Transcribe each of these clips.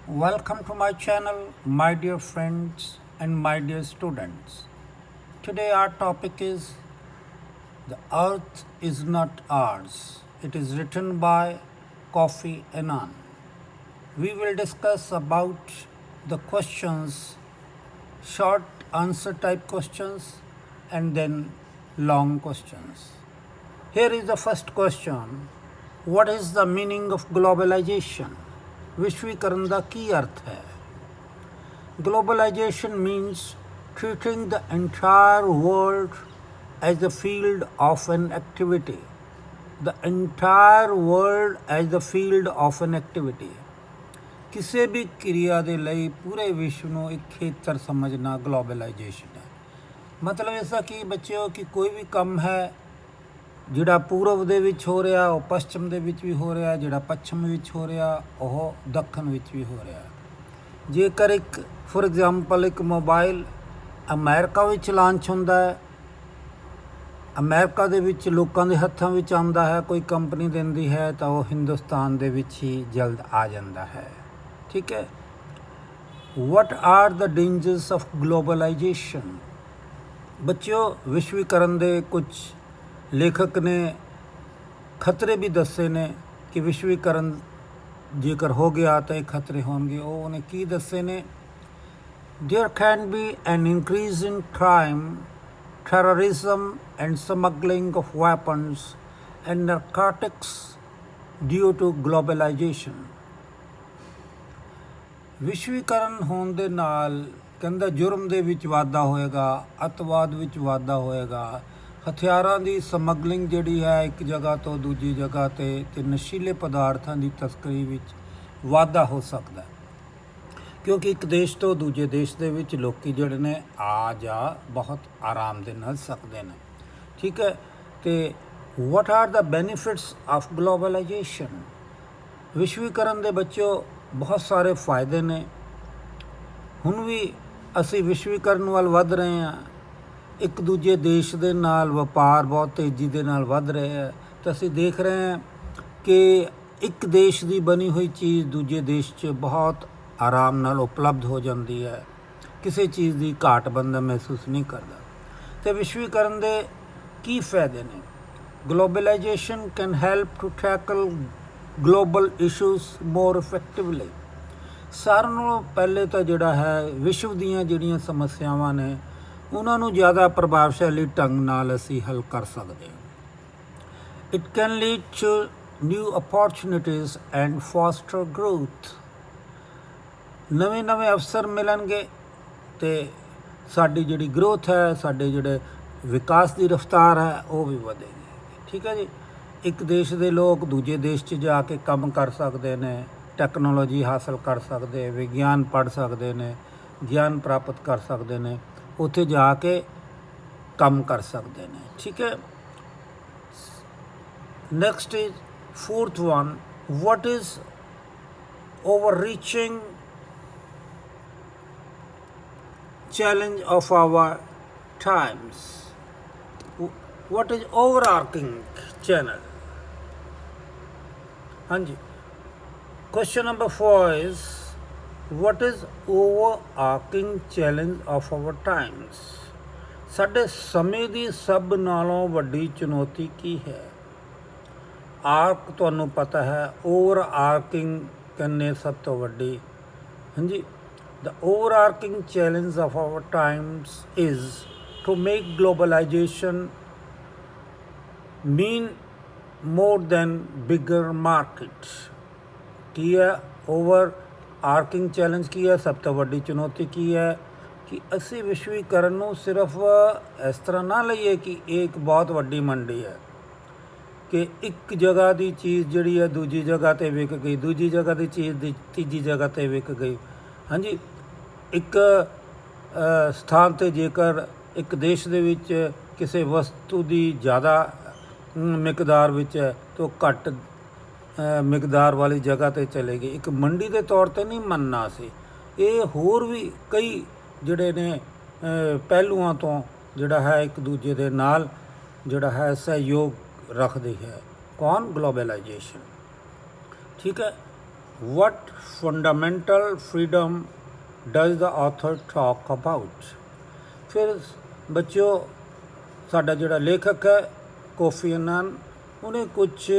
Welcome to my channel, my dear friends and my dear students. Today, our topic is The Earth is Not Ours. It is written by Kofi Annan. We will discuss about the questions, short answer type questions, and then long questions. Here is the first question. What is the meaning of globalization? ਵਿਸ਼ਵੀਕਰਨ ਦਾ ਕੀ ਅਰਥ ਹੈ? Globalization means treating the entire world as the field of an activity. The entire world as the field of an activity. ਕਿਸੇ ਵੀ ਕਿਰਿਆ ਦੇ ਲਈ ਪੂਰੇ ਵਿਸ਼ਵ ਨੂੰ ਇੱਕ ਖੇਤਰ ਸਮਝਣਾ ਗਲੋਬਲਾਈਜੇਸ਼ਨ ਹੈ। ਮਤਲਬ ਐਸਾ ਕਿ ਬੱਚਿਓ ਕਿ ਕੋਈ ਵੀ ਕੰਮ ਹੈ ਜਿਹੜਾ ਪੂਰਬ ਦੇ ਵਿੱਚ ਹੋ ਰਿਹਾ ਉਹ ਪੱਛਮ ਦੇ ਵਿੱਚ ਵੀ ਹੋ ਰਿਹਾ, ਜਿਹੜਾ ਪੱਛਮ ਵਿੱਚ ਹੋ ਰਿਹਾ ਉਹ ਦੱਖਣ ਵਿੱਚ ਵੀ ਹੋ ਰਿਹਾ। ਜੇਕਰ ਇੱਕ ਫੋਰ ਐਗਜ਼ਾਮਪਲ ਇੱਕ ਮੋਬਾਈਲ ਅਮਰੀਕਾ ਵਿੱਚ ਲਾਂਚ ਹੁੰਦਾ ਹੈ, ਅਮਰੀਕਾ ਦੇ ਵਿੱਚ ਲੋਕਾਂ ਦੇ ਹੱਥਾਂ ਵਿੱਚ ਆਉਂਦਾ ਹੈ, ਕੋਈ ਕੰਪਨੀ ਦਿੰਦੀ ਹੈ ਤਾਂ ਉਹ ਹਿੰਦੁਸਤਾਨ ਦੇ ਵਿੱਚ ਹੀ ਜਲਦ ਆ ਜਾਂਦਾ ਹੈ। ਠੀਕ ਹੈ। What are the dangerous of globalisation? ਬੱਚਿਓ ਵਿਸ਼ਵੀਕਰਨ ਦੇ ਕੁਝ ਲੇਖਕ ਨੇ ਖਤਰੇ ਵੀ ਦੱਸੇ ਨੇ ਕਿ ਵਿਸ਼ਵੀਕਰਨ ਜੇਕਰ ਹੋ ਗਿਆ ਤਾਂ ਇਹ ਖਤਰੇ ਹੋਣਗੇ। ਉਹ ਉਹਨੇ ਕੀ ਦੱਸੇ ਨੇ? There can be an increase in crime, terrorism and smuggling of weapons and narcotics due to globalization. ਵਿਸ਼ਵੀਕਰਨ ਹੋਣ ਦੇ ਨਾਲ ਕਹਿੰਦਾ ਜੁਰਮ ਦੇ ਵਿੱਚ ਵਾਧਾ ਹੋਏਗਾ, ਅੱਤਵਾਦ ਵਿੱਚ ਵਾਧਾ ਹੋਏਗਾ, ਹਥਿਆਰਾਂ ਦੀ ਸਮਗਲਿੰਗ ਜਿਹੜੀ ਹੈ ਇੱਕ ਜਗ੍ਹਾ ਤੋਂ ਦੂਜੀ ਜਗ੍ਹਾ ਤੇ ਨਸ਼ੀਲੇ ਪਦਾਰਥਾਂ ਦੀ ਤਸਕਰੀ ਵਿੱਚ ਵਾਧਾ ਹੋ ਸਕਦਾ ਕਿਉਂਕਿ ਇੱਕ ਦੇਸ਼ ਤੋਂ ਦੂਜੇ ਦੇਸ਼ ਦੇ ਵਿੱਚ ਲੋਕੀ ਜਿਹੜੇ ਨੇ ਆ ਜਾ ਬਹੁਤ ਆਰਾਮ ਦੇ ਨਾਲ ਸਕਦੇ ਨੇ। ਠੀਕ ਹੈ। ਤੇ what are the benefits of globalisation? ਵਿਸ਼ਵੀਕਰਨ ਦੇ ਬੱਚਿਓ ਬਹੁਤ ਸਾਰੇ ਫਾਇਦੇ ਨੇ। ਹੁਣ ਵੀ ਅਸੀਂ ਵਿਸ਼ਵੀਕਰਨ ਵੱਲ ਵੱਧ ਰਹੇ ਹਾਂ। ਇੱਕ ਦੂਜੇ ਦੇਸ਼ ਦੇ ਨਾਲ ਵਪਾਰ ਬਹੁਤ ਤੇਜ਼ੀ ਦੇ ਨਾਲ ਵੱਧ ਰਿਹਾ ਹੈ ਤਾਂ ਅਸੀਂ ਦੇਖ ਰਹੇ ਹਾਂ ਕਿ ਇੱਕ ਦੇਸ਼ ਦੀ ਬਣੀ ਹੋਈ ਚੀਜ਼ ਦੂਜੇ ਦੇਸ਼ 'ਚ ਬਹੁਤ ਆਰਾਮ ਨਾਲ ਉਪਲਬਧ ਹੋ ਜਾਂਦੀ ਹੈ। ਕਿਸੇ ਚੀਜ਼ ਦੀ ਘਾਟ ਬੰਦਾ ਮਹਿਸੂਸ ਨਹੀਂ ਕਰਦਾ। ਅਤੇ ਵਿਸ਼ਵੀਕਰਨ ਦੇ ਕੀ ਫਾਇਦੇ ਨੇ? Globalisation can help to tackle global issues more effectively. ਸਾਰਿਆਂ ਨਾਲੋਂ ਪਹਿਲੇ ਤਾਂ ਜਿਹੜਾ ਹੈ ਵਿਸ਼ਵ ਦੀਆਂ ਜਿਹੜੀਆਂ ਸਮੱਸਿਆਵਾਂ ਨੇ ਉਹਨਾਂ ਨੂੰ ਜ਼ਿਆਦਾ ਪ੍ਰਭਾਵਸ਼ਾਲੀ ਢੰਗ ਨਾਲ ਅਸੀਂ ਹੱਲ ਕਰ ਸਕਦੇ ਹਾਂ। It can lead to new opportunities and foster growth. ਨਵੇਂ ਅਵਸਰ ਮਿਲਣਗੇ ਅਤੇ ਸਾਡੀ ਜਿਹੜੀ ਗਰੋਥ ਹੈ, ਸਾਡੇ ਜਿਹੜੇ ਵਿਕਾਸ ਦੀ ਰਫਤਾਰ ਹੈ ਉਹ ਵੀ ਵਧੇਗੀ। ਠੀਕ ਹੈ ਜੀ। ਇੱਕ ਦੇਸ਼ ਦੇ ਲੋਕ ਦੂਜੇ ਦੇਸ਼ 'ਚ ਜਾ ਕੇ ਕੰਮ ਕਰ ਸਕਦੇ ਨੇ, ਟੈਕਨੋਲੋਜੀ ਹਾਸਲ ਕਰ ਸਕਦੇ, ਵਿਗਿਆਨ ਪੜ੍ਹ ਸਕਦੇ ਨੇ, ਗਿਆਨ ਪ੍ਰਾਪਤ ਕਰ ਸਕਦੇ ਨੇ, ਉੱਥੇ ਜਾ ਕੇ ਕੰਮ ਕਰ ਸਕਦੇ ਨੇ। ਠੀਕ ਹੈ। Next is fourth one, what is overreaching challenge of our times? What is overarching channel? ਹਾਂਜੀ। Question number 4 is what is overarching challenge of our times? ਸਾਡੇ ਸਮੇਂ ਦੀ ਸਭ ਨਾਲੋਂ ਵੱਡੀ ਚੁਣੌਤੀ ਕੀ ਹੈ? ਆਰਕ ਤੁਹਾਨੂੰ ਪਤਾ ਹੈ, ਓਵਰ ਆਰਕਿੰਗ ਕਹਿੰਦੇ ਸਭ ਤੋਂ ਵੱਡੀ। ਹਾਂਜੀ। The overarching challenge of our times is to make globalisation mean more than bigger market. ਕੀ ਹੈ ਓਵਰ ਆਰਕਿੰਗ ਚੈਲੰਜ? ਕੀ ਹੈ ਸਭ ਤੋਂ ਵੱਡੀ ਚੁਣੌਤੀ? ਕੀ ਹੈ ਕਿ ਅਸੀਂ ਵਿਸ਼ਵੀਕਰਨ ਨੂੰ ਸਿਰਫ ਇਸ ਤਰ੍ਹਾਂ ਨਾ ਲਈਏ ਕਿ ਇਹ ਇੱਕ ਬਹੁਤ ਵੱਡੀ ਮੰਡੀ ਹੈ ਕਿ ਇੱਕ ਜਗ੍ਹਾ ਦੀ ਚੀਜ਼ ਜਿਹੜੀ ਹੈ ਦੂਜੀ ਜਗ੍ਹਾ 'ਤੇ ਵਿਕ ਗਈ, ਦੂਜੀ ਜਗ੍ਹਾ ਦੀ ਚੀਜ਼ ਦੀ ਤੀਜੀ ਜਗ੍ਹਾ 'ਤੇ ਵਿਕ ਗਈ। ਹਾਂਜੀ। ਇੱਕ ਸਥਾਨ 'ਤੇ ਜੇਕਰ ਇੱਕ ਦੇਸ਼ ਦੇ ਵਿੱਚ ਕਿਸੇ ਵਸਤੂ ਦੀ ਜ਼ਿਆਦਾ ਮਿਕਦਾਰ ਵਿੱਚ ਹੈ ਤਾਂ ਘੱਟ ਮਿਕਦਾਰ ਵਾਲੀ ਜਗ੍ਹਾ 'ਤੇ ਚਲੇਗੀ। ਇੱਕ ਮੰਡੀ ਦੇ ਤੌਰ 'ਤੇ ਨਹੀਂ ਮੰਨਣਾ ਸੀ। ਇਹ ਹੋਰ ਵੀ ਕਈ ਜਿਹੜੇ ਨੇ ਪਹਿਲੂਆਂ ਤੋਂ ਜਿਹੜਾ ਹੈ ਇੱਕ ਦੂਜੇ ਦੇ ਨਾਲ ਜਿਹੜਾ ਹੈ ਸਹਿਯੋਗ ਰੱਖਦੀ ਹੈ। ਕੌਣ? ਗਲੋਬਲਾਈਜੇਸ਼ਨ। ਠੀਕ ਹੈ। what fundamental freedom does the author talk about? फिर बच्चों साडा जिहड़ा लेखक है कोफी अन्नान उन्हें कुछ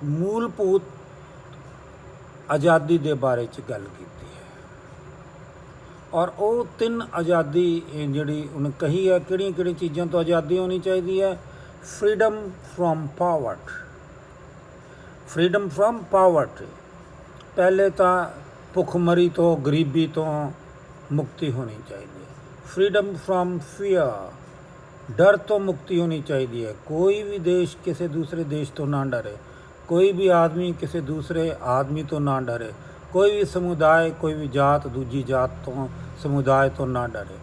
मूलभूत आज़ादी के बारे च गल की है और वो 3 आज़ादी जिहड़ी उन्हें कही है किहड़ियां चीज़ों तो आज़ादी होनी चाहिए है। Freedom from poverty, freedom from poverty पहले तो भुखमरी तो गरीबी तो मुक्ति होनी चाहिए। फ्रीडम फ्रॉम फियर, डर तो मुक्ति होनी चाहिए है। कोई भी देश किसी दूसरे देश तो ना डरे, कोई भी आदमी किसी दूसरे आदमी तो ना डरे, कोई भी समुदाय कोई भी जात दूजी जात तो समुदाय तो ना डरे।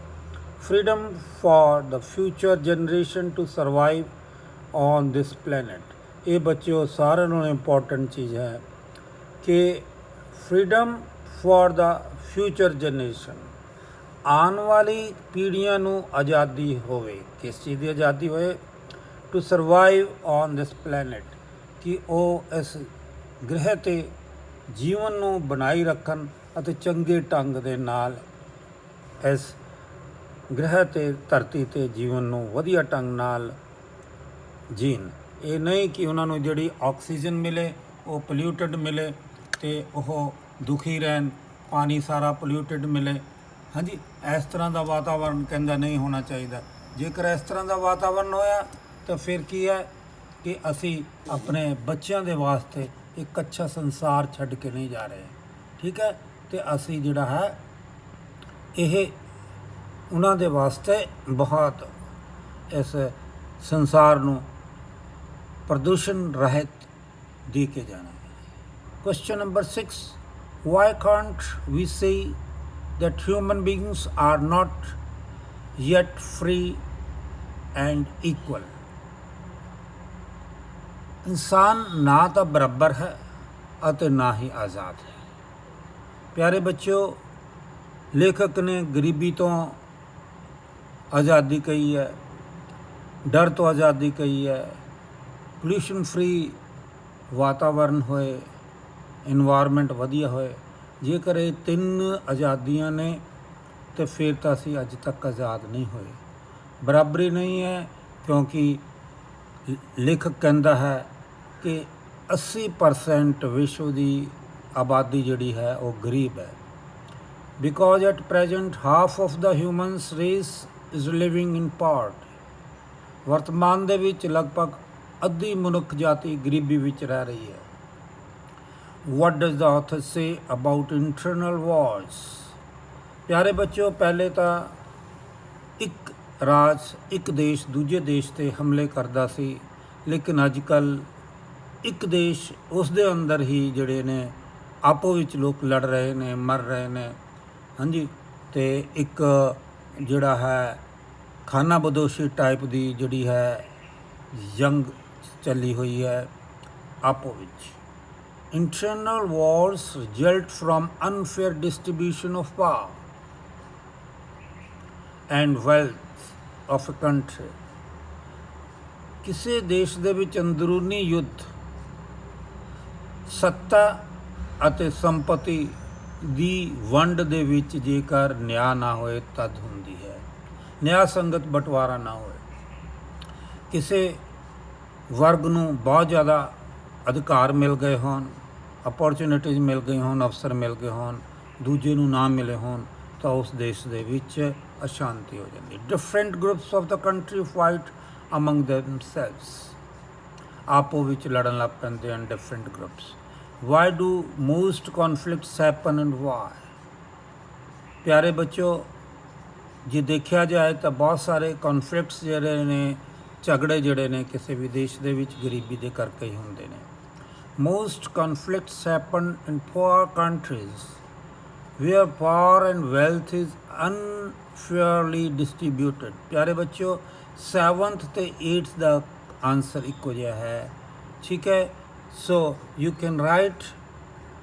Freedom for the future generation to survive on this planet. ये बच्चों सारे नालों इंपॉर्टेंट चीज़ है कि freedom for the future generation, आने वाली पीढ़ियां नू आज़ादी होवे। किस चीज़ की आज़ादी होए? To survive on this planet, कि वो इस ग्रह ते जीवन नू बनाई रखन अते चंगे ढंग दे नाल इस ग्रह ते धरती ते जीवन नू वधिया ढंग नाल जीन। ये नहीं कि उन्होंने जिहड़ी ऑक्सीजन मिले वो पोल्यूटेड मिले तो वह दुखी रहन, पानी सारा पोल्यूटेड मिले। हाँ जी, इस तरह का वातावरण कहता नहीं होना चाहिए। जेकर इस तरह का वातावरण होया तो फिर की है कि असी अपने बच्चों के वास्ते एक अच्छा संसार छड्ड के नहीं जा रहे। ठीक है, तो असी जिहड़ा है यह उन्हां दे वास्ते बहुत इस संसार नू प्रदूषण रहित दे के जाना है। Question number 6, why can't we say that human beings are not yet free and equal? इंसान ना तो बराबर है और ना ही आज़ाद है। प्यारे बच्चों, लेखक ने गरीबी तो आज़ादी कही है, डर तो आज़ादी कही है, पोल्यूशन फ्री वातावरण होए, इन्वायरमेंट वधिया होए। जेकर ये 3 आज़ादियाँ ने तो फिर तो असी अज तक आज़ाद नहीं होए। बराबरी नहीं है, क्योंकि लेखक कहता है कि 80% विश्व की आबादी जिहड़ी है वो गरीब है। Because at present half of the humans race is living in poverty. वर्तमान दे विच लगभग अद्धी मनुख जाति गरीबी विच रह रही है। What does the author say about internal wars? प्यारे बच्चों, पहले तो एक राज एक देश दूजे देश ते हमले करता सी, लेकिन अजकल एक देश उस दे अंदर ही जिहड़े ने आपो विच लोग लड़ रहे ने, मर रहे ने। हाँ जी, तो एक जिहड़ा है खाना बदोशी टाइप दी जिहड़ी है जंग चली हुई है आपो विच। Internal wars result from unfair distribution of power and wealth of a country। किसी देश दे विच अंदरूनी युद्ध सत्ता ਅਤੇ संपत्ति ਦੀ ਵੰਡ ਦੇ ਵਿੱਚ ਜੇਕਰ ਨਿਆਂ ਨਾ ਹੋਏ ਤਦ ਹੁੰਦੀ ਹੈ। ਨਿਆਂ ਸੰਗਤ ਬਟਵਾਰਾ ਨਾ ਹੋਏ, ਕਿਸੇ ਵਰਗ ਨੂੰ ਬਹੁਤ ਜ਼ਿਆਦਾ ਅਧਿਕਾਰ ਮਿਲ ਗਏ ਹੋਣ, अपॉर्चुनिटीज़ मिल गई होन, अवसर मिल गए होन, दूजे नूं ना मिले होन, तो उस देश दे विच अशांति हो जाती। Different groups of the country fight among themselves, आपो विच लड़न लग पैंदे हैं different groups. Why do most conflicts happen and why? प्यारे बच्चों, जे देखा जाए तो बहुत सारे कॉन्फ्लिक्ट्स जिहड़े ने, झगड़े जिहड़े ने किसी भी देश दे विच गरीबी दे करके ही हुंदे ने। Most conflicts happen in poor countries where power and wealth is unfairly distributed। प्यारे बच्चों, 7th ते 8th का आंसर इको जिहा है। ठीक है, सो यू कैन राइट,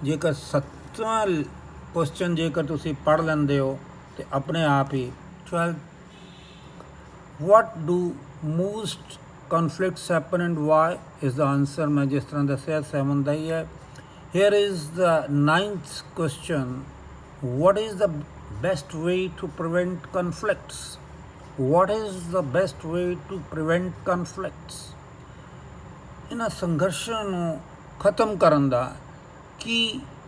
जेकर 7वां क्वेश्चन जेकर तुसी पढ़ लेंदे हो तो अपने आप ही 12 what do most conflicts happen and why is the answer। मैं जिस तरह दसिया 7 का ही है Here is the ninth question. What is the best way to prevent conflicts? What is the best way to prevent conflicts? ਇਹਨਾਂ ਸੰਘਰਸ਼ਾਂ ਨੂੰ ਖਤਮ ਕਰਨ ਦਾ ਕੀ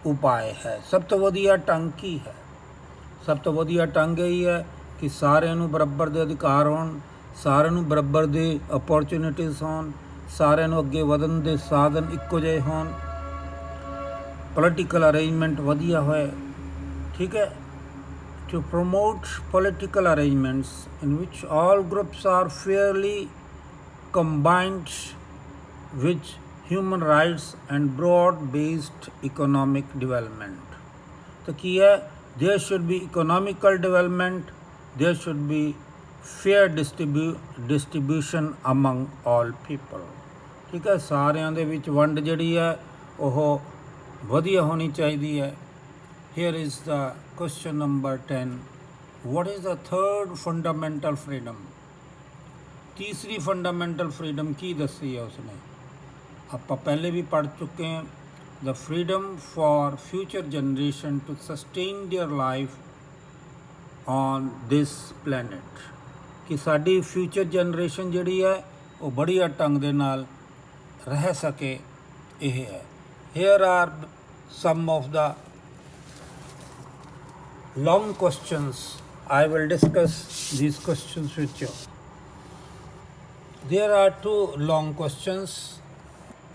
ਉਪਾਅ ਹੈ? ਸਭ ਤੋਂ ਵਧੀਆ ਢੰਗ ਕੀ ਹੈ? ਸਭ ਤੋਂ ਵਧੀਆ ਢੰਗ ਇਹ ਹੈ ਕਿ ਸਾਰਿਆਂ ਨੂੰ ਬਰਾਬਰ ਦੇ ਅਧਿਕਾਰ ਹੋਣ, ਸਾਰਿਆਂ ਨੂੰ ਬਰਾਬਰ ਦੇ ਅਪੋਰਚੁਨਿਟੀਜ਼ ਹੋਣ, ਸਾਰਿਆਂ ਨੂੰ ਅੱਗੇ ਵਧਣ ਦੇ ਸਾਧਨ ਇੱਕੋ ਜਿਹੇ ਹੋਣ, ਪੋਲੀਟੀਕਲ ਅਰੇਂਜਮੈਂਟ ਵਧੀਆ ਹੋਏ, ਠੀਕ ਹੈ। To promote political arrangements in which all groups are fairly combined with human rights and broad-based economic development. तो की है, there should be economical development, there should be fair distribution among all people. ठीक है, ਸਾਰਿਆਂ ਦੇ ਵਿੱਚ ਵੰਡ ਜਿਹੜੀ ਹੈ ਉਹ ਵਧੀਆ ਹੋਣੀ ਚਾਹੀਦੀ ਹੈ। Here is the question number 10. What is the third fundamental freedom? तीसरी फंडामेंटल फ्रीडम की दसी है उसने? ਆਪਾਂ ਪਹਿਲੇ ਵੀ ਪੜ੍ਹ ਚੁੱਕੇ ਹਾਂ। The freedom for future generation to sustain their life on this planet, ਕਿ ਸਾਡੀ ਫਿਊਚਰ ਜਨਰੇਸ਼ਨ ਜਿਹੜੀ ਹੈ ਉਹ ਬੜੀਆ ਢੰਗ ਦੇ ਨਾਲ ਰਹਿ ਸਕੇ, ਇਹ ਹੈ। Here are some of the long questions. I will discuss these questions with you. There are two long questions.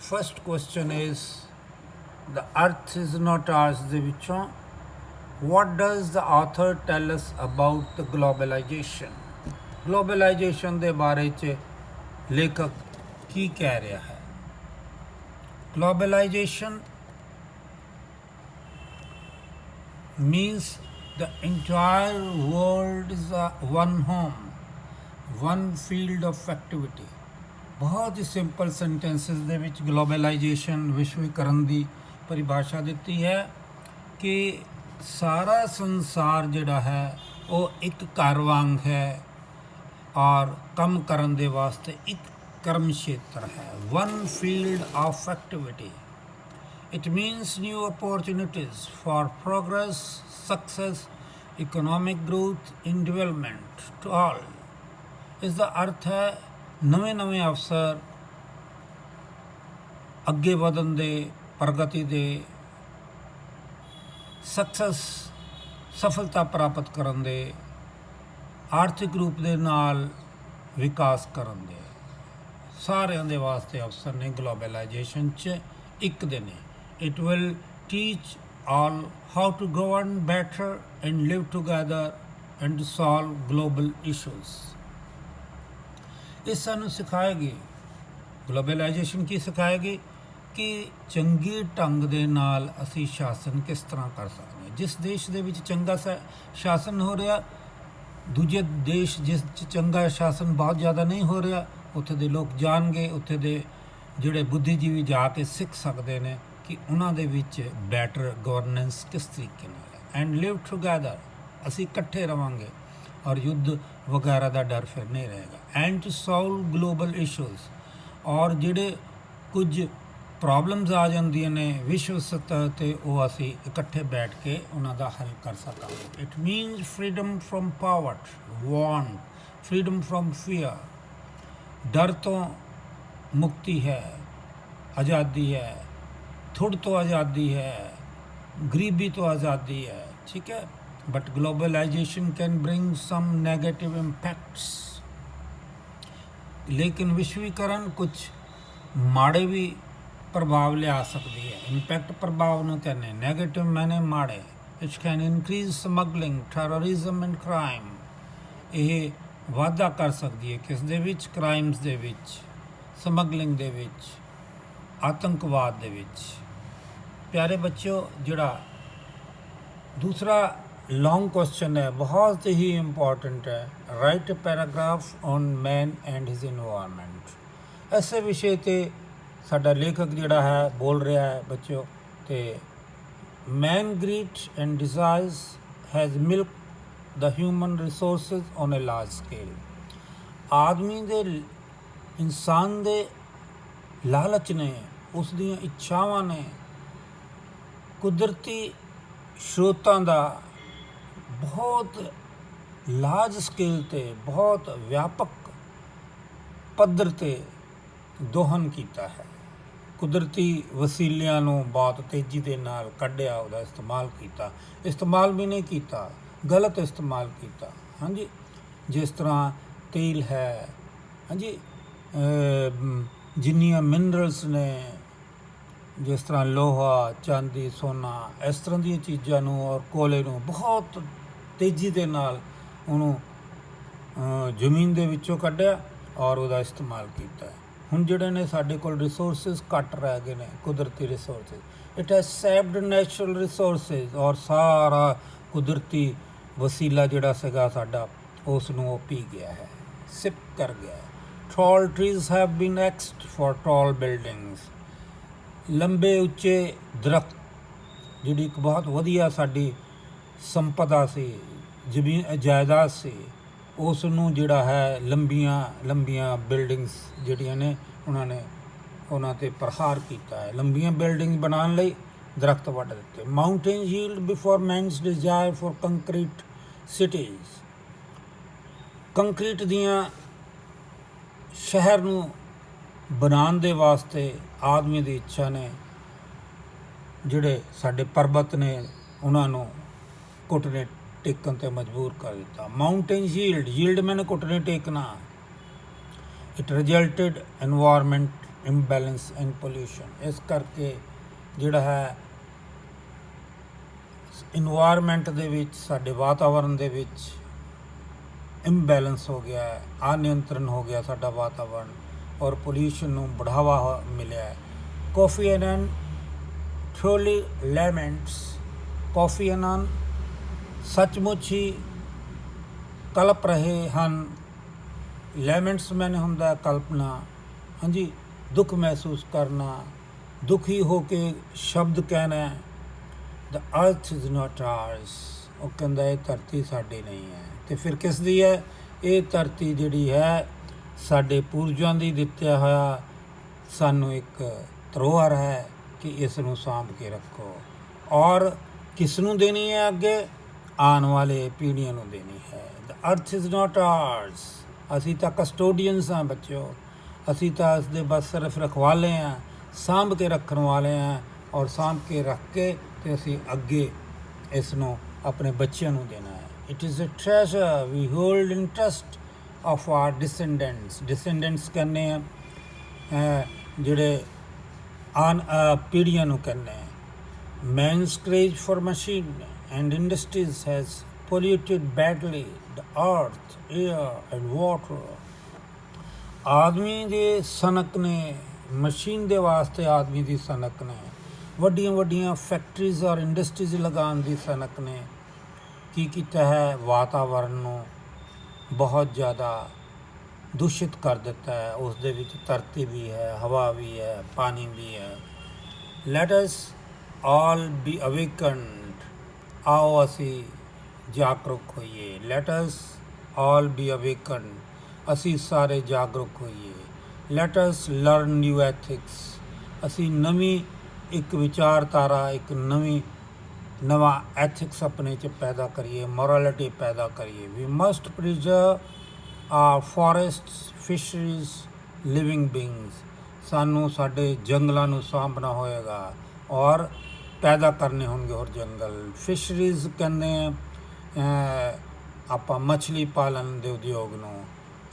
First question is, the earth is not ours ਦੇ ਵਿੱਚੋਂ, what does the author tell us about the globalization? Globalization ਦੇ ਬਾਰੇ 'ਚ ਲੇਖਕ ਕੀ ਕਹਿ ਰਿਹਾ ਹੈ? Globalization means the entire world is one home, one field of activity. ਬਹੁਤ ਹੀ ਸਿੰਪਲ ਸੈਂਟੈਂਸਸ ਦੇ ਵਿੱਚ ਗਲੋਬਲਾਈਜੇਸ਼ਨ, ਵਿਸ਼ਵੀਕਰਨ ਦੀ ਪਰਿਭਾਸ਼ਾ ਦਿੱਤੀ ਹੈ ਕਿ ਸਾਰਾ ਸੰਸਾਰ ਜਿਹੜਾ ਹੈ ਉਹ ਇੱਕ ਘਰ ਵਾਂਗ ਹੈ ਔਰ ਕੰਮ ਕਰਨ ਦੇ ਵਾਸਤੇ ਇੱਕ ਕਰਮ ਖੇਤਰ ਹੈ, one field of activity. It means new opportunities for progress, success, economic growth in development to all. ਇਸ ਦਾ ਅਰਥ ਹੈ ਨਵੇਂ ਅਵਸਰ, ਅੱਗੇ ਵਧਣ ਦੇ, ਪ੍ਰਗਤੀ ਦੇ, ਸਫਲਤਾ ਪ੍ਰਾਪਤ ਕਰਨ ਦੇ, ਆਰਥਿਕ ਰੂਪ ਦੇ ਨਾਲ ਵਿਕਾਸ ਕਰਨ ਦੇ, ਸਾਰਿਆਂ ਦੇ ਵਾਸਤੇ ਅਵਸਰ ਨੇ ਗਲੋਬਲਾਈਜੇਸ਼ਨ 'ਚ ਇੱਕ ਦੇ ਨੇ। It will teach all how to govern better and live together and solve global issues. ਇਹ ਸਾਨੂੰ ਸਿਖਾਏਗੀ, ਗਲੋਬਲਾਈਜੇਸ਼ਨ ਕੀ ਸਿਖਾਏਗੀ ਕਿ ਚੰਗੇ ਢੰਗ ਦੇ ਨਾਲ ਅਸੀਂ ਸ਼ਾਸਨ ਕਿਸ ਤਰ੍ਹਾਂ ਕਰ ਸਕਦੇ ਹਾਂ। ਜਿਸ ਦੇਸ਼ ਦੇ ਵਿੱਚ ਚੰਗਾ ਸ਼ਾਸਨ ਹੋ ਰਿਹਾ, ਦੂਜੇ ਦੇਸ਼ ਜਿਸ 'ਚ ਚੰਗਾ ਸ਼ਾਸਨ ਬਹੁਤ ਜ਼ਿਆਦਾ ਨਹੀਂ ਹੋ ਰਿਹਾ, ਉੱਥੇ ਦੇ ਲੋਕ ਜਾਣਗੇ, ਉੱਥੇ ਦੇ ਜਿਹੜੇ ਬੁੱਧੀਜੀਵੀ ਜਾ ਕੇ ਸਿੱਖ ਸਕਦੇ ਨੇ ਕਿ ਉਹਨਾਂ ਦੇ ਵਿੱਚ ਬੈਟਰ ਗਵਰਨੈਂਸ ਕਿਸ ਤਰੀਕੇ ਨਾਲ ਹੈ। ਐਂਡ ਲਿਵ ਟੂਗੈਦਰ, ਅਸੀਂ ਇਕੱਠੇ ਰਵਾਂਗੇ ਔਰ ਯੁੱਧ ਵਗੈਰਾ ਦਾ ਡਰ ਫਿਰ ਨਹੀਂ ਰਹੇਗਾ। And to solve global issues, ਔਰ ਜਿਹੜੇ ਕੁਝ ਪ੍ਰੋਬਲਮਸ ਆ ਜਾਂਦੀਆਂ ਨੇ ਵਿਸ਼ਵ ਸਤਹ 'ਤੇ, ਉਹ ਅਸੀਂ ਇਕੱਠੇ ਬੈਠ ਕੇ ਉਹਨਾਂ ਦਾ ਹੱਲ ਕਰ ਸਕਾਂਗੇ। It means freedom from poverty, want, freedom from fear, ਡਰ ਤੋਂ ਮੁਕਤੀ ਹੈ, ਆਜ਼ਾਦੀ ਹੈ, ਥੁੜ ਤੋਂ ਆਜ਼ਾਦੀ ਹੈ, ਗਰੀਬੀ ਤੋਂ ਆਜ਼ਾਦੀ ਹੈ, ਠੀਕ ਹੈ। But globalisation can bring some negative impacts, ਲੇਕਿਨ ਵਿਸ਼ਵੀਕਰਨ ਕੁਝ ਮਾੜੇ ਵੀ ਪ੍ਰਭਾਵ ਲਿਆ ਸਕਦੀ ਹੈ। ਇੰਪੈਕਟ ਪ੍ਰਭਾਵ ਨੂੰ ਕਹਿੰਦੇ ਨੈਗੇਟਿਵ, ਮੈਨੇ ਮਾੜੇ। It can increase smuggling, terrorism and crime, ਇਹ ਵਾਧਾ ਕਰ ਸਕਦੀ ਹੈ ਕਿਸ ਦੇ ਵਿੱਚ? ਕ੍ਰਾਈਮਸ ਦੇ ਵਿੱਚ, ਸਮਗਲਿੰਗ ਦੇ ਵਿੱਚ, ਆਤੰਕਵਾਦ ਦੇ ਵਿੱਚ। ਪਿਆਰੇ ਬੱਚਿਓ, ਜਿਹੜਾ ਦੂਸਰਾ ਲੌਂਗ ਕੁਐਸਚਨ ਹੈ, ਬਹੁਤ ਹੀ ਇੰਪੋਰਟੈਂਟ ਹੈ। Write a paragraph on man and his environment. ਇਸੇ ਵਿਸ਼ੇ 'ਤੇ ਸਾਡਾ ਲੇਖਕ ਜਿਹੜਾ ਹੈ ਬੋਲ ਰਿਹਾ ਹੈ ਬੱਚਿਓ। ਤੇ man greed and desires has milk the human resources on a large scale. ਆਦਮੀ ਦੇ, ਇਨਸਾਨ ਦੇ ਲਾਲਚ ਨੇ, ਉਸ ਦੀਆਂ ਇੱਛਾਵਾਂ ਨੇ ਕੁਦਰਤੀ ਸਰੋਤਾਂ ਦਾ ਬਹੁਤ ਲਾਰਜ ਸਕੇਲ 'ਤੇ, ਬਹੁਤ ਵਿਆਪਕ ਪੱਧਰ 'ਤੇ ਦੋਹਨ ਕੀਤਾ ਹੈ। ਕੁਦਰਤੀ ਵਸੀਲਿਆਂ ਨੂੰ ਬਹੁਤ ਤੇਜ਼ੀ ਦੇ ਨਾਲ ਕੱਢਿਆ, ਉਹਦਾ ਇਸਤੇਮਾਲ ਕੀਤਾ। ਇਸਤੇਮਾਲ ਵੀ ਨਹੀਂ ਕੀਤਾ, ਗਲਤ ਇਸਤੇਮਾਲ ਕੀਤਾ। ਹਾਂਜੀ, ਜਿਸ ਤਰ੍ਹਾਂ ਤੇਲ ਹੈ, ਹਾਂਜੀ, ਜਿੰਨੀਆਂ ਮਿਨਰਲਸ ਨੇ, ਜਿਸ ਤਰ੍ਹਾਂ ਲੋਹਾ, ਚਾਂਦੀ, ਸੋਨਾ, ਇਸ ਤਰ੍ਹਾਂ ਦੀਆਂ ਚੀਜ਼ਾਂ ਨੂੰ ਔਰ ਕੋਲੇ ਨੂੰ ਬਹੁਤ ਤੇਜ਼ੀ ਦੇ ਨਾਲ ਉਹਨੂੰ ਜ਼ਮੀਨ ਦੇ ਵਿੱਚੋਂ ਕੱਢਿਆ ਔਰ ਉਹਦਾ ਇਸਤੇਮਾਲ ਕੀਤਾ। ਹੁਣ ਜਿਹੜੇ ਨੇ ਸਾਡੇ ਕੋਲ ਰਿਸੋਰਸਿਸ ਘੱਟ ਰਹਿ ਗਏ ਨੇ, ਕੁਦਰਤੀ resources, it has sapped natural resources, ਔਰ ਸਾਰਾ ਕੁਦਰਤੀ ਵਸੀਲਾ ਜਿਹੜਾ ਸੀਗਾ ਸਾਡਾ, ਉਸ ਨੂੰ ਉਹ ਪੀ ਗਿਆ ਹੈ, ਸਿਪ ਕਰ ਗਿਆ ਹੈ। Tall trees have been axed for tall buildings. ਲੰਬੇ ਉੱਚੇ ਦਰਖਤ, ਜਿਹੜੀ ਇੱਕ ਬਹੁਤ ਵਧੀਆ ਸਾਡੀ ਸੰਪਦਾ ਸੀ, ਜ਼ਮੀਨ ਜਾਇਦਾਦ ਸੀ, ਉਸ ਨੂੰ ਜਿਹੜਾ ਹੈ ਲੰਬੀਆਂ ਬਿਲਡਿੰਗਸ ਜਿਹੜੀਆਂ ਨੇ ਉਹਨਾਂ 'ਤੇ ਪ੍ਰਹਾਰ ਕੀਤਾ ਹੈ। ਲੰਬੀਆਂ ਬਿਲਡਿੰਗ ਬਣਾਉਣ ਲਈ ਦਰਖਤ ਵੱਢ ਦਿੱਤੇ। Mountain yield before man's desire for concrete cities. Concrete ਦੀਆਂ ਸ਼ਹਿਰ ਨੂੰ ਬਣਾਉਣ ਦੇ ਵਾਸਤੇ ਆਦਮੀ ਦੀ ਇੱਛਾ ਨੇ, ਜਿਹੜੇ ਸਾਡੇ ਪਰਬਤ ਨੇ, ਉਹਨਾਂ ਨੂੰ ਘੁਟਨੇ ਟੇਕਣ 'ਤੇ ਮਜਬੂਰ ਕਰ ਦਿੱਤਾ। ਮਾਊਂਟੇਨ ਯੀਲਡ ਮੈਨੇ ਘੁਟਨੇ ਟੇਕਣਾ। It resulted environment imbalance and pollution. ਇਸ ਕਰਕੇ ਜਿਹੜਾ ਹੈ ਇਨਵਾਇਰਮੈਂਟ ਦੇ ਵਿੱਚ, ਸਾਡੇ ਵਾਤਾਵਰਨ ਦੇ ਵਿੱਚ ਇੰਬੈਲੈਂਸ ਹੋ ਗਿਆ ਹੈ, ਅਨਿਯੰਤਰਨ ਹੋ ਗਿਆ ਸਾਡਾ ਵਾਤਾਵਰਨ, ਔਰ ਪੋਲਿਊਸ਼ਨ ਨੂੰ ਬੜਾਵਾ ਮਿਲਿਆ ਹੈ। ਕੋਫੀ ਐਨਨ ਥਰੋਲੀ ਲੈਮੈਂਟਸ। ਕੋਫੀ ਐਨਨ ਸੱਚਮੁੱਚ ਹੀ ਕਲਪ ਰਹੇ ਹਨ। ਲੈਮੈਂਟਸ ਮੈਨੇ ਹੁੰਦਾ ਕਲਪਨਾ, ਹਾਂਜੀ, ਦੁੱਖ ਮਹਿਸੂਸ ਕਰਨਾ, ਦੁਖੀ ਹੋ ਕੇ ਸ਼ਬਦ ਕਹਿਣਾ। ਦ ਅਰਥ ਇਜ਼ ਨਾਟ ਆਰਸ। ਉਹ ਕਹਿੰਦਾ ਇਹ ਧਰਤੀ ਸਾਡੀ ਨਹੀਂ ਹੈ। ਅਤੇ ਫਿਰ ਕਿਸ ਦੀ ਹੈ? ਇਹ ਧਰਤੀ ਜਿਹੜੀ ਹੈ ਸਾਡੇ ਪੂਰਵਜਾਂ ਦੀ ਦਿੱਤਾ ਹੋਇਆ ਸਾਨੂੰ ਇੱਕ ਧਰੋਹਰ ਹੈ ਕਿ ਇਸ ਨੂੰ ਸਾਂਭ ਕੇ ਰੱਖੋ, ਔਰ ਕਿਸ ਨੂੰ ਦੇਣੀ ਹੈ? ਅੱਗੇ ਆਉਣ ਵਾਲੇ ਪੀੜ੍ਹੀਆਂ ਨੂੰ ਦੇਣੀ ਹੈ। ਦ ਅਰਥ ਇਜ਼ ਨਾਟ ਆਰਸ। ਅਸੀਂ ਤਾਂ ਕਸਟੋਡੀਅਨਸ ਹਾਂ ਬੱਚਿਓ, ਅਸੀਂ ਤਾਂ ਇਸ ਦੇ ਬਸ ਸਿਰਫ ਰਖਵਾਲੇ ਹਾਂ, ਸਾਂਭ ਕੇ ਰੱਖਣ ਵਾਲੇ ਹਾਂ, ਔਰ ਸਾਂਭ ਕੇ ਰੱਖ ਕੇ ਅਤੇ ਅਸੀਂ ਅੱਗੇ ਇਸ ਨੂੰ ਆਪਣੇ ਬੱਚਿਆਂ ਨੂੰ ਦੇਣਾ ਹੈ। It is a treasure we hold in trust of our descendants. Descendants ਕਹਿੰਦੇ ਆ ਜਿਹੜੇ ਪੀੜ੍ਹੀਆਂ ਨੂੰ ਕਹਿੰਦੇ ਆ। Man's craze for machine and industries has polluted badly the earth, air and water. ਆਦਮੀ ਦੇ ਸਨਕ ਨੇ, ਮਸ਼ੀਨ ਦੇ ਵਾਸਤੇ ਆਦਮੀ ਦੀ ਸਨਕ ਨੇ, ਵੱਡੀਆਂ ਫੈਕਟਰੀਜ਼ ਔਰ ਇੰਡਸਟਰੀਜ਼ ਲਗਾਉਣ ਦੀ ਸਨਕ ਨੇ ਕੀ ਕੀਤਾ ਹੈ? ਵਾਤਾਵਰਨ ਨੂੰ ਬਹੁਤ ਜ਼ਿਆਦਾ ਦੂਸ਼ਿਤ ਕਰ ਦਿੱਤਾ ਹੈ। ਉਸ ਦੇ ਵਿੱਚ ਧਰਤੀ ਵੀ ਹੈ, ਹਵਾ ਵੀ ਹੈ, ਪਾਣੀ ਵੀ ਹੈ। Let us all be awakened. ਆਓ ਅਸੀਂ ਜਾਗਰੂਕ ਹੋਈਏ। ਲੈਟ ਅਸ ਆਲ ਬੀ ਅਵੇਕਨ। ਅਸੀਂ ਸਾਰੇ ਜਾਗਰੂਕ ਹੋਈਏ। Let us learn new ethics. ਅਸੀਂ ਨਵੀਂ ਇੱਕ ਵਿਚਾਰਧਾਰਾ, ਇੱਕ ਨਵਾਂ ਐਥਿਕਸ ਆਪਣੇ 'ਚ ਪੈਦਾ ਕਰੀਏ, ਮੋਰੈਲਿਟੀ ਪੈਦਾ ਕਰੀਏ। We must preserve our forests, fisheries, living beings. ਸਾਨੂੰ ਸਾਡੇ ਜੰਗਲਾਂ ਨੂੰ ਸਾਂਭਣਾ ਹੋਏਗਾ ਔਰ ਪੈਦਾ ਕਰਨੇ ਹੋਣਗੇ ਹੋਰ ਜੰਗਲ। ਫਿਸ਼ਰੀਜ਼ ਕਹਿੰਦੇ ਆਪਾਂ ਮੱਛਲੀ ਪਾਲਣ ਦੇ ਉਦਯੋਗ ਨੂੰ,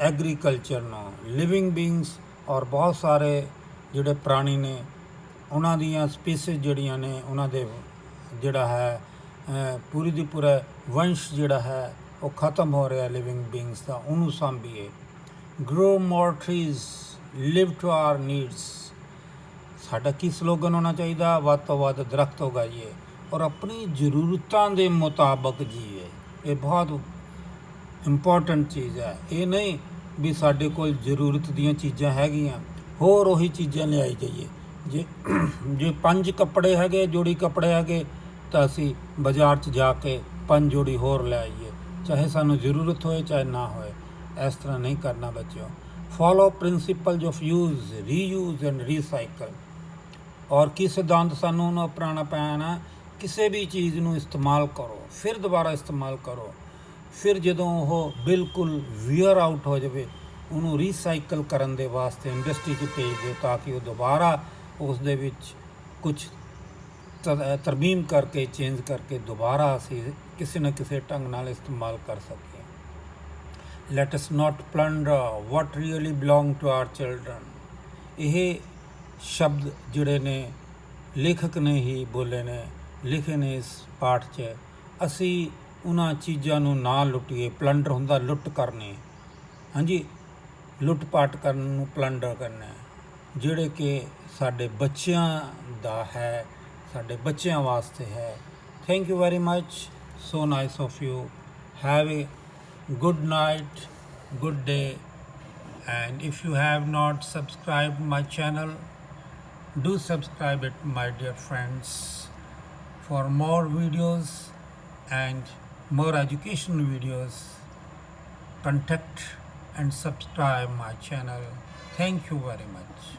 ਐਗਰੀਕਲਚਰ ਨੂੰ। ਲਿਵਿੰਗ ਬੀਇੰਗਸ ਔਰ ਬਹੁਤ ਸਾਰੇ ਜਿਹੜੇ ਪ੍ਰਾਣੀ ਨੇ, ਉਹਨਾਂ ਦੀਆਂ ਸਪੀਸੀਜ਼ ਜਿਹੜੀਆਂ ਨੇ, ਉਹਨਾਂ ਦੇ ਜਿਹੜਾ ਹੈ ਪੂਰੀ ਦੀ ਪੂਰਾ ਵੰਸ਼ ਜਿਹੜਾ ਹੈ ਉਹ ਖਤਮ ਹੋ ਰਿਹਾ ਲਿਵਿੰਗ ਬੀਇੰਗਸ ਦਾ, ਉਹਨੂੰ ਸਾਂਭੀਏ। Grow more trees, live to our needs. ਸਾਡਾ ਕੀ ਸਲੋਗਨ ਹੋਣਾ ਚਾਹੀਦਾ? ਵੱਧ ਤੋਂ ਵੱਧ ਦਰਖਤ ਉਗਾਈਏ ਔਰ ਆਪਣੀ ਜ਼ਰੂਰਤਾਂ ਦੇ ਮੁਤਾਬਕ ਜੀਏ। ਇਹ ਬਹੁਤ ਇੰਪੋਰਟੈਂਟ ਚੀਜ਼ ਹੈ। ਇਹ ਨਹੀਂ ਵੀ ਸਾਡੇ ਕੋਲ ਜ਼ਰੂਰਤ ਦੀਆਂ ਚੀਜ਼ਾਂ ਹੈਗੀਆਂ, ਹੋਰ ਉਹੀ ਚੀਜ਼ਾਂ ਲਿਆਈ ਜਾਈਏ। ਜੇ 5 ਕੱਪੜੇ ਹੈਗੇ, ਜੋੜੀ ਕੱਪੜੇ ਹੈਗੇ, ਤਾਂ ਅਸੀਂ ਬਾਜ਼ਾਰ 'ਚ ਜਾ ਕੇ 5 ਜੋੜੀ ਹੋਰ ਲੈ ਆਈਏ, ਚਾਹੇ ਸਾਨੂੰ ਜ਼ਰੂਰਤ ਹੋਏ ਚਾਹੇ ਨਾ ਹੋਏ। ਇਸ ਤਰ੍ਹਾਂ ਨਹੀਂ ਕਰਨਾ ਬੱਚਿਓ। Follow principals of reuse and recycle. ਔਰ ਕੀ ਸਿਧਾਂਤ ਸਾਨੂੰ ਉਹਨੂੰ ਅਪਣਾਉਣਾ ਪੈਣਾ? ਕਿਸੇ ਵੀ ਚੀਜ਼ ਨੂੰ ਇਸਤੇਮਾਲ ਕਰੋ, ਫਿਰ ਦੁਬਾਰਾ ਇਸਤੇਮਾਲ ਕਰੋ, ਫਿਰ ਜਦੋਂ ਉਹ ਬਿਲਕੁਲ ਵੀਅਰ ਆਊਟ ਹੋ ਜਾਵੇ ਉਹਨੂੰ ਰੀਸਾਈਕਲ ਕਰਨ ਦੇ ਵਾਸਤੇ ਇੰਡਸਟਰੀ 'ਚ ਭੇਜ ਦਿਓ, ਤਾਂ ਕਿ ਉਹ ਦੁਬਾਰਾ ਉਸ ਦੇ ਵਿੱਚ ਕੁਝ ਤਰਮੀਮ ਕਰਕੇ ਚੇਂਜ ਕਰਕੇ ਦੁਬਾਰਾ ਅਸੀਂ ਕਿਸੇ ਨਾ ਕਿਸੇ ਢੰਗ ਨਾਲ ਇਸਤੇਮਾਲ ਕਰ ਸਕੀਏ। Let us not plunder what really belong to our children. ਇਹ ਸ਼ਬਦ ਜਿਹੜੇ ਨੇ ਲੇਖਕ ਨੇ ਹੀ ਬੋਲੇ ਨੇ, ਲਿਖੇ ਨੇ ਇਸ ਪਾਠ 'ਚ। ਅਸੀਂ ਉਹਨਾਂ ਚੀਜ਼ਾਂ ਨੂੰ ਨਾ ਲੁੱਟੀਏ। ਪਲੰਡਰ ਹੁੰਦਾ ਲੁੱਟ ਕਰਨੀ, ਹਾਂਜੀ, ਲੁੱਟ ਪਾਟ ਕਰਨ ਨੂੰ ਪਲੰਡਰ ਕਰਨਾ, ਜਿਹੜੇ ਕਿ ਸਾਡੇ ਬੱਚਿਆਂ ਦਾ ਹੈ, ਸਾਡੇ ਬੱਚਿਆਂ ਵਾਸਤੇ ਹੈ। Thank you very much, so nice of you. Have A good night, good day, and if you have not subscribed my channel, do subscribe it, my dear friends, for more videos and more educational videos. Contact and subscribe my channel. Thank you very much.